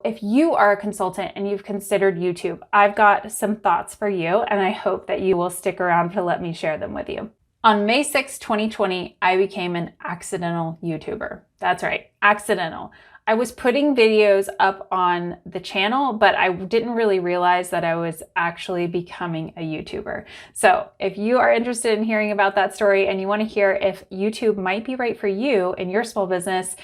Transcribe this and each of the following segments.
if you are a consultant and you've considered YouTube, I've got some thoughts for you, and I hope that you will stick around to let me share them with you. On May 6, 2020, I became an accidental YouTuber. That's right, accidental. I was putting videos up on the channel, but I didn't really realize that I was actually becoming a YouTuber. So if you are interested in hearing about that story and you want to hear if YouTube might be right for you in your small business,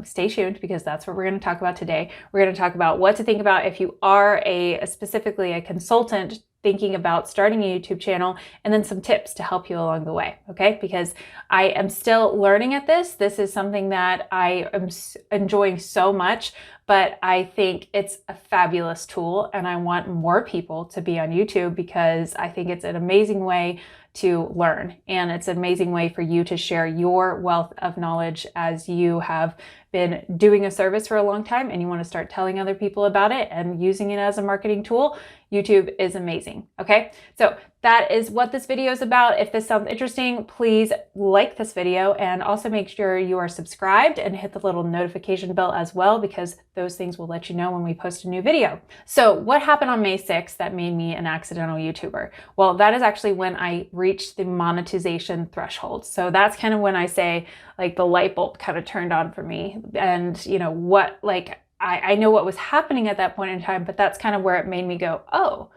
stay tuned, because that's what we're going to talk about today. We're going to talk about what to think about if you are specifically a consultant thinking about starting a YouTube channel, and then some tips to help you along the way, okay? Because I am still learning at this. This is something that I am enjoying so much, but I think it's a fabulous tool, and I want more people to be on YouTube because I think it's an amazing way to learn, and it's an amazing way for you to share your wealth of knowledge as you have been doing a service for a long time and you want to start telling other people about it and using it as a marketing tool. YouTube is amazing. Okay, so that is what this video is about. If this sounds interesting, please like this video, and also make sure you are subscribed and hit the little notification bell as well, because those things will let you know when we post a new video. So what happened on May 6th that made me an accidental YouTuber? Well, that is actually when I reached the monetization threshold. So that's kind of when I say, like, the light bulb kind of turned on for me. And you know what, like, I know what was happening at that point in time, but that's kind of where it made me go, oh,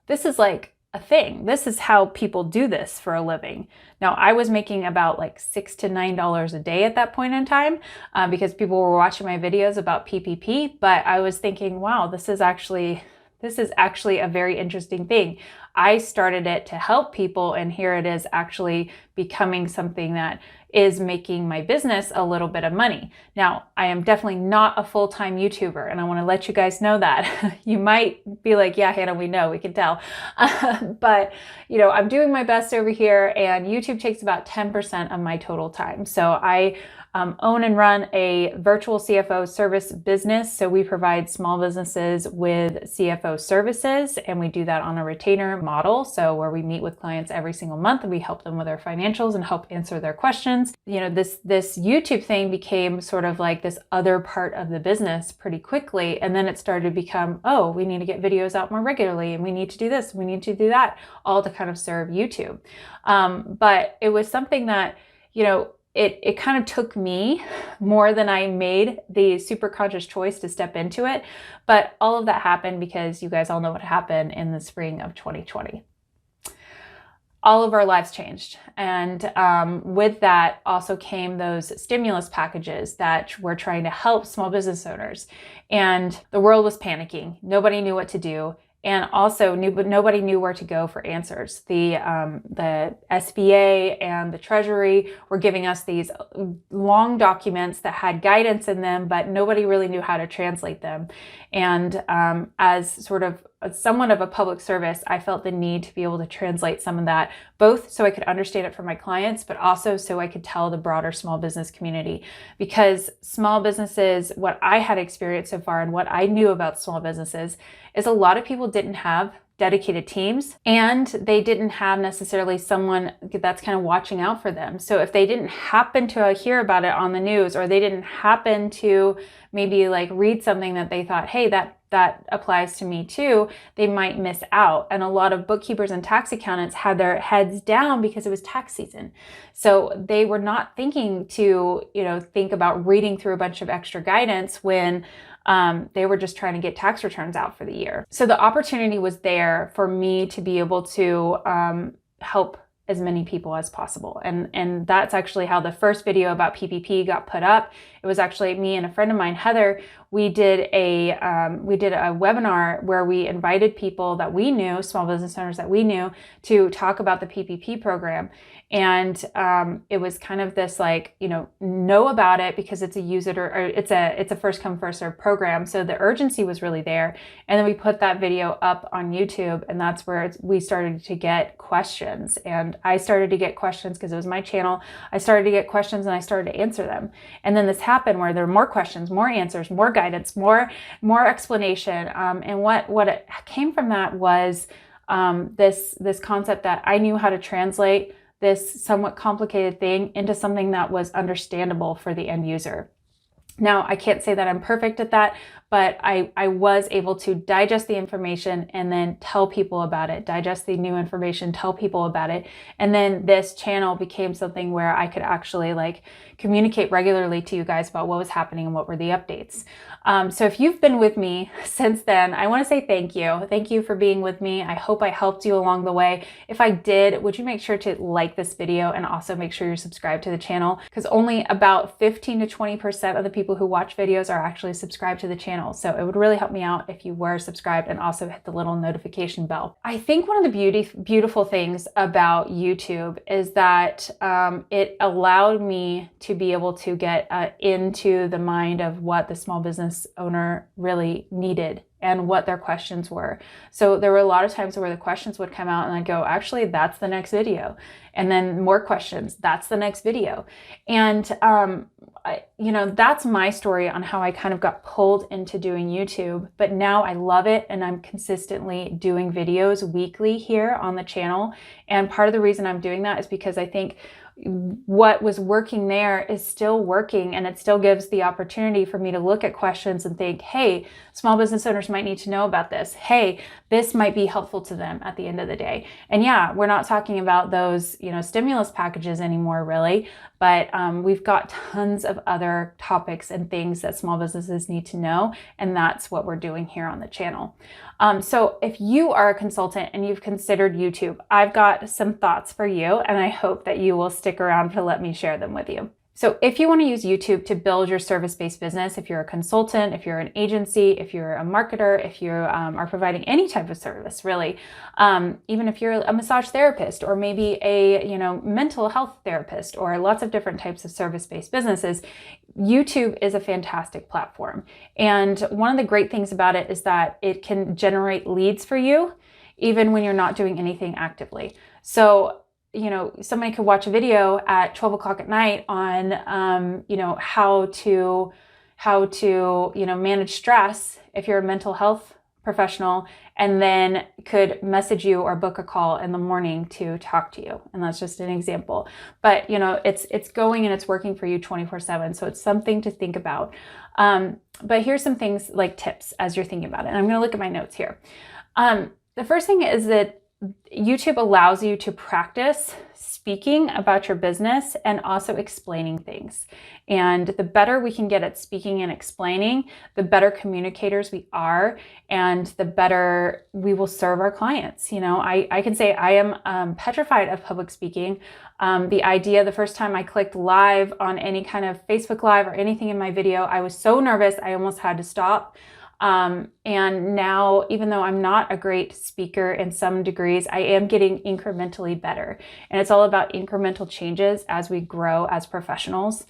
this is like a thing. This is how people do this for a living. Now, I was making about like $6 to $9 a day at that point in time because people were watching my videos about PPP, but I was thinking, wow, this is actually a very interesting thing. I started it to help people, and here it is actually becoming something that is making my business a little bit of money. Now, I am definitely not a full-time YouTuber, and I want to let you guys know that. You might be like, yeah, Hannah, we know, we can tell. But, you know, I'm doing my best over here, and YouTube takes about 10% of my total time. So I own and run a virtual CFO service business. So we provide small businesses with CFO services, and we do that on a retainer model. So where we meet with clients every single month and we help them with their financials and help answer their questions. You know, this YouTube thing became sort of like this other part of the business pretty quickly. And then it started to become, oh, we need to get videos out more regularly, and we need to do this, we need to do that, all to kind of serve YouTube. But it was something that, you know, it kind of took me more than I made the super conscious choice to step into it. But all of that happened because you guys all know what happened in the spring of 2020. All of our lives changed. And with that also came those stimulus packages that were trying to help small business owners. And the world was panicking. Nobody knew what to do. And also nobody knew where to go for answers. The SBA and the Treasury were giving us these long documents that had guidance in them, but nobody really knew how to translate them. And as sort of somewhat of a public service, I felt the need to be able to translate some of that, both so I could understand it for my clients, but also so I could tell the broader small business community. Because small businesses, what I had experienced so far and what I knew about small businesses is a lot of people didn't have dedicated teams, and they didn't have necessarily someone that's kind of watching out for them. So if they didn't happen to hear about it on the news, or they didn't happen to maybe like read something that they thought, hey, that applies to me too, they might miss out. And a lot of bookkeepers and tax accountants had their heads down because it was tax season. So they were not thinking to, you know, think about reading through a bunch of extra guidance when they were just trying to get tax returns out for the year. So the opportunity was there for me to be able to help as many people as possible. And that's actually how the first video about PPP got put up. It was actually me and a friend of mine, Heather. We did a webinar where we invited people that we knew, small business owners that we knew, to talk about the PPP program. And it was kind of this like, you know about it because it's a use it or it's a first come first serve program. So the urgency was really there. And then we put that video up on YouTube, and that's where we started to get questions. And I started to get questions because it was my channel. I started to get questions and I started to answer them. And then this happened where there were more questions, more answers, more guidance, more explanation. And what came from that was this concept that I knew how to translate this somewhat complicated thing into something that was understandable for the end user. Now, I can't say that I'm perfect at that, but I was able to digest the information and then tell people about it, digest the new information, tell people about it. And then this channel became something where I could actually like communicate regularly to you guys about what was happening and what were the updates. So if you've been with me since then, I want to say thank you. Thank you for being with me. I hope I helped you along the way. If I did, would you make sure to like this video and also make sure you're subscribed to the channel, because only about 15 to 20% of the people who watch videos are actually subscribed to the channel. So it would really help me out if you were subscribed and also hit the little notification bell. I think one of the beautiful things about YouTube is that it allowed me to be able to get into the mind of what the small business owner really needed and what their questions were. So there were a lot of times where the questions would come out and I'd go, actually, that's the next video. And then more questions, that's the next video. And, that's my story on how I kind of got pulled into doing YouTube, but now I love it. And I'm consistently doing videos weekly here on the channel. And part of the reason I'm doing that is because I think what was working there is still working, and it still gives the opportunity for me to look at questions and think, hey, small business owners might need to know about this. Hey, this might be helpful to them at the end of the day. And yeah, we're not talking about those, stimulus packages anymore, really, but we've got tons of other topics and things that small businesses need to know. And that's what we're doing here on the channel. So if you are a consultant and you've considered YouTube, I've got some thoughts for you, and I hope that you will stick around to let me share them with you. So if you want to use YouTube to build your service-based business, if you're a consultant, if you're an agency, if you're a marketer, if you are providing any type of service, really, even if you're a massage therapist or maybe a mental health therapist or lots of different types of service-based businesses, YouTube is a fantastic platform. And one of the great things about it is that it can generate leads for you even when you're not doing anything actively. So somebody could watch a video at 12 o'clock at night on, how to manage stress if you're a mental health professional, and then could message you or book a call in the morning to talk to you. And that's just an example. But, it's going and it's working for you 24/7. So it's something to think about. But here's some things like tips as you're thinking about it. And I'm going to look at my notes here. The first thing is that YouTube allows you to practice speaking about your business and also explaining things. And the better we can get at speaking and explaining, the better communicators we are, and the better we will serve our clients. I can say I am petrified of public speaking. The first time I clicked live on any kind of Facebook Live or anything in my video, I was so nervous I almost had to stop. And now, even though I'm not a great speaker in some degrees, I am getting incrementally better. And it's all about incremental changes as we grow as professionals.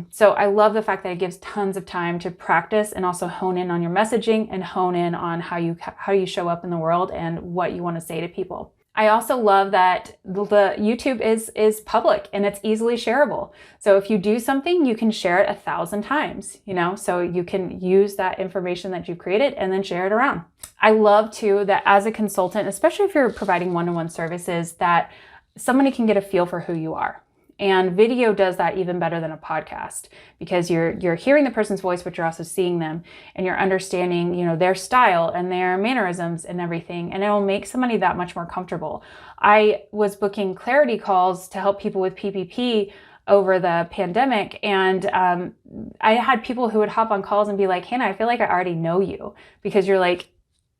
So I love the fact that it gives tons of time to practice and also hone in on your messaging and hone in on how you show up in the world and what you want to say to people. I also love that the YouTube is public and it's easily shareable. So if you do something, you can share it 1,000 times, so you can use that information that you created and then share it around. I love too that as a consultant, especially if you're providing one-to-one services, that somebody can get a feel for who you are. And video does that even better than a podcast, because you're hearing the person's voice, but you're also seeing them and you're understanding, their style and their mannerisms and everything. And it will make somebody that much more comfortable. I was booking clarity calls to help people with PPP over the pandemic. And I had people who would hop on calls and be like, Hannah, I feel like I already know you, because you're like,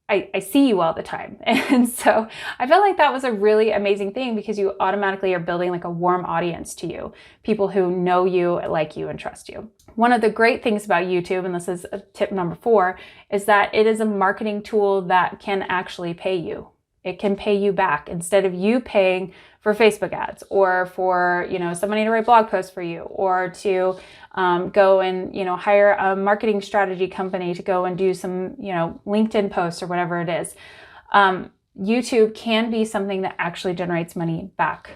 I see you all the time. And so I felt like that was a really amazing thing, because you automatically are building like a warm audience to you, people who know you, like you, and trust you. One of the great things about YouTube, and this is tip number 4, is that it is a marketing tool that can actually pay you. It can pay you back instead of you paying for Facebook ads or for, somebody to write blog posts for you, or to go and, hire a marketing strategy company to go and do some, LinkedIn posts or whatever it is. YouTube can be something that actually generates money back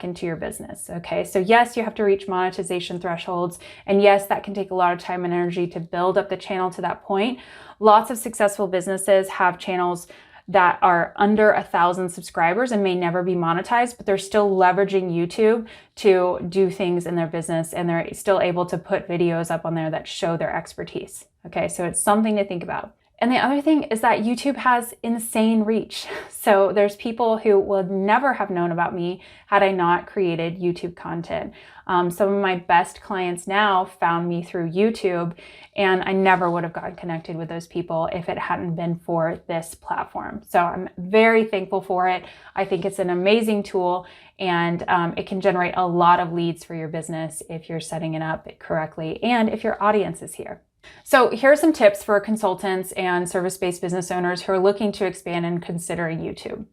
into your business. Okay. So yes, you have to reach monetization thresholds. And yes, that can take a lot of time and energy to build up the channel to that point. Lots of successful businesses have channels that are under 1,000 subscribers and may never be monetized, but they're still leveraging YouTube to do things in their business, and they're still able to put videos up on there that show their expertise. Okay, so it's something to think about. And the other thing is that YouTube has insane reach. So there's people who would never have known about me had I not created YouTube content. Some of my best clients now found me through YouTube, and I never would have gotten connected with those people if it hadn't been for this platform. So I'm very thankful for it. I think it's an amazing tool, and it can generate a lot of leads for your business if you're setting it up correctly and if your audience is here. So here are some tips for consultants and service-based business owners who are looking to expand and considering YouTube.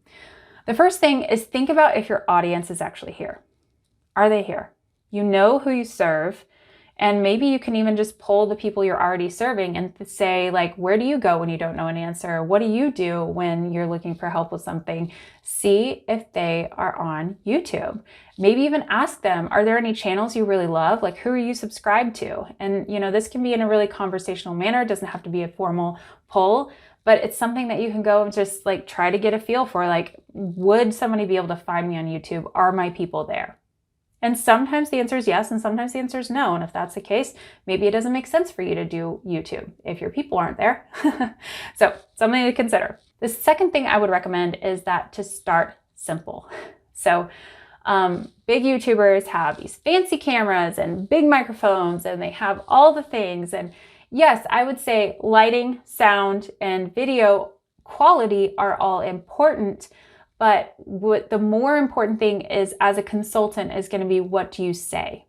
The first thing is think about if your audience is actually here. Are they here? You know who you serve, and maybe you can even just poll the people you're already serving and say, like, where do you go when you don't know an answer? What do you do when you're looking for help with something? See if they are on YouTube. Maybe even ask them, are there any channels you really love? Like, who are you subscribed to? And, this can be in a really conversational manner. It doesn't have to be a formal poll, but it's something that you can go and just like try to get a feel for, like, would somebody be able to find me on YouTube? Are my people there? And sometimes the answer is yes, and sometimes the answer is no. And if that's the case, maybe it doesn't make sense for you to do YouTube if your people aren't there. So something to consider. The second thing I would recommend is that to start simple. So big YouTubers have these fancy cameras and big microphones, and they have all the things. And yes, I would say lighting, sound, and video quality are all important. But what the more important thing is, as a consultant, is going to be, what do you say?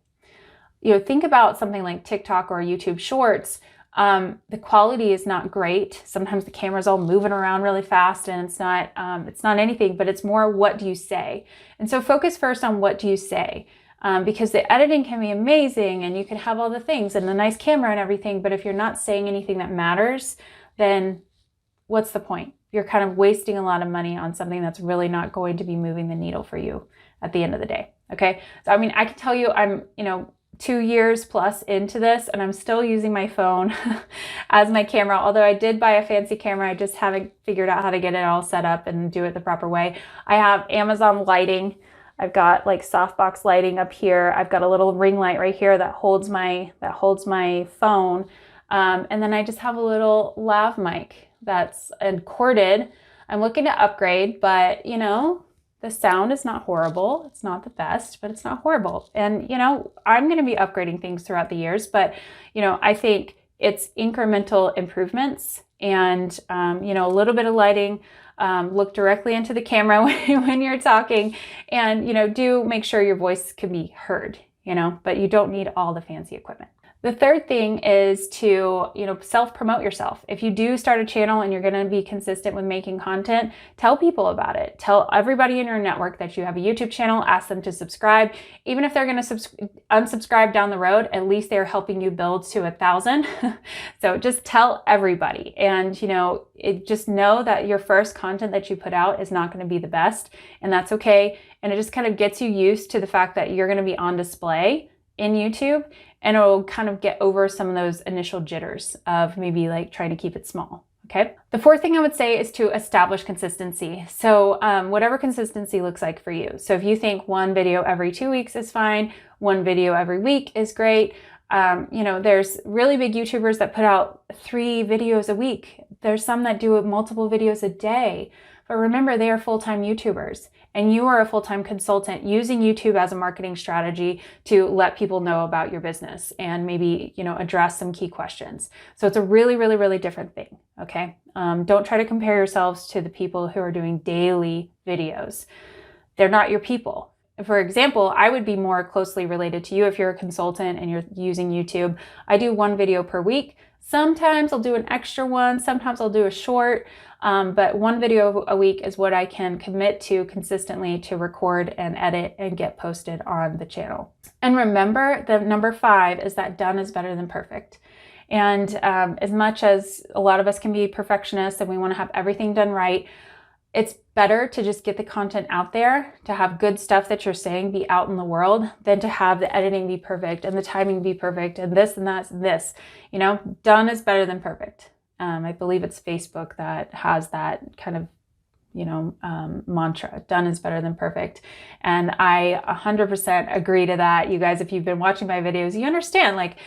Think about something like TikTok or YouTube Shorts. The quality is not great. Sometimes the camera's all moving around really fast, and it's not anything, but it's more, what do you say? And so focus first on what do you say, because the editing can be amazing, and you can have all the things and the nice camera and everything, but if you're not saying anything that matters, then what's the point? You're kind of wasting a lot of money on something that's really not going to be moving the needle for you at the end of the day. Okay. So, I can tell you I'm, 2 years plus into this, and I'm still using my phone as my camera. Although I did buy a fancy camera, I just haven't figured out how to get it all set up and do it the proper way. I have Amazon lighting. I've got like softbox lighting up here. I've got a little ring light right here that holds my phone. And then I just have a little lav mic that's corded. I'm looking to upgrade, but the sound is not horrible. It's not the best, but it's not horrible. And I'm going to be upgrading things throughout the years, but I think it's incremental improvements, and a little bit of lighting. Look directly into the camera when you're talking, and do make sure your voice can be heard, but you don't need all the fancy equipment. The third thing is to, self-promote yourself. If you do start a channel and you're going to be consistent with making content, tell people about it. Tell everybody in your network that you have a YouTube channel. Ask them to subscribe. Even if they're going to unsubscribe down the road, at least they're helping you build to 1,000. So just tell everybody. And, just know that your first content that you put out is not going to be the best, and that's okay. And it just kind of gets you used to the fact that you're going to be on display in YouTube, and it'll kind of get over some of those initial jitters of maybe like trying to keep it small. Okay. The fourth thing I would say is to establish consistency. So whatever consistency looks like for you. So if you think one video every 2 weeks is fine, one video every week is great. There's really big YouTubers that put out 3 videos a week. There's some that do multiple videos a day. But remember, they are full-time YouTubers, and you are a full-time consultant using YouTube as a marketing strategy to let people know about your business and maybe, address some key questions. So it's a really, really, really different thing. Okay. Don't try to compare yourselves to the people who are doing daily videos. They're not your people. For example, I would be more closely related to you if you're a consultant and you're using YouTube. I do 1 video per week. Sometimes I'll do an extra one. Sometimes I'll do a short. But 1 video a week is what I can commit to consistently to record and edit and get posted on the channel. And remember, the number 5 is that done is better than perfect. And as much as a lot of us can be perfectionists and we want to have everything done right, it's better to just get the content out there, to have good stuff that you're saying be out in the world, than to have the editing be perfect and the timing be perfect and this and that and this. Done is better than perfect. I believe it's Facebook that has that kind of mantra. Done is better than perfect. And I 100% agree to that. You guys, if you've been watching my videos, you understand, like,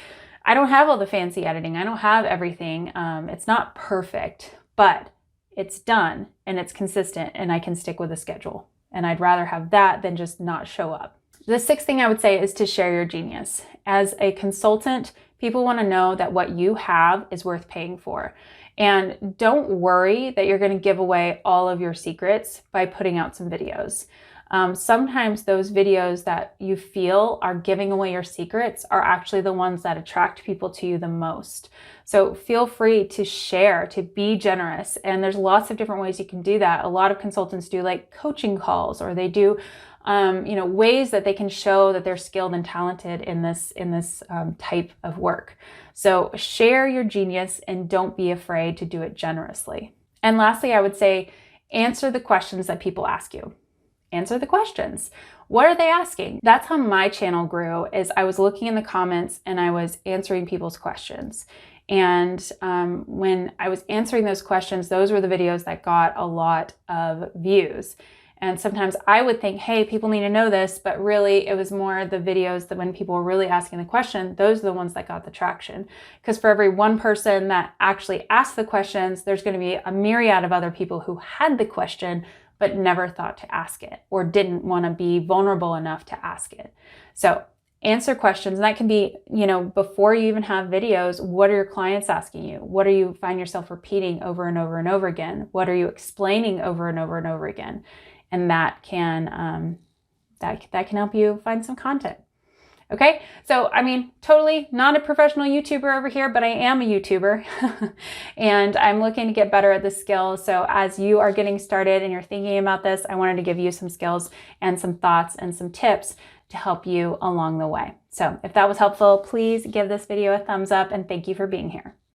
I don't have all the fancy editing. I don't have everything. It's not perfect, but it's done and it's consistent and I can stick with a schedule. And I'd rather have that than just not show up. The sixth thing I would say is to share your genius. As a consultant, people want to know that what you have is worth paying for. And don't worry that you're going to give away all of your secrets by putting out some videos. Sometimes those videos that you feel are giving away your secrets are actually the ones that attract people to you the most. So feel free to share, to be generous. And there's lots of different ways you can do that. A lot of consultants do like coaching calls, or they do ways that they can show that they're skilled and talented in this type of work. So share your genius and don't be afraid to do it generously. And lastly, I would say answer the questions that people ask you. Answer the questions. What are they asking? That's how my channel grew, is I was looking in the comments and I was answering people's questions. And when I was answering those questions, those were the videos that got a lot of views. And sometimes I would think, hey, people need to know this, but really it was more the videos that when people were really asking the question, those are the ones that got the traction. Because for every one person that actually asked the questions, there's going to be a myriad of other people who had the question, but never thought to ask it or didn't want to be vulnerable enough to ask it. So answer questions. And that can be, before you even have videos, what are your clients asking you? What do you find yourself repeating over and over and over again? What are you explaining over and over and over again? And that can help you find some content. Okay, so totally not a professional YouTuber over here, but I am a YouTuber and I'm looking to get better at this skill. So as you are getting started and you're thinking about this, I wanted to give you some skills and some thoughts and some tips to help you along the way. So if that was helpful, please give this video a thumbs up and thank you for being here.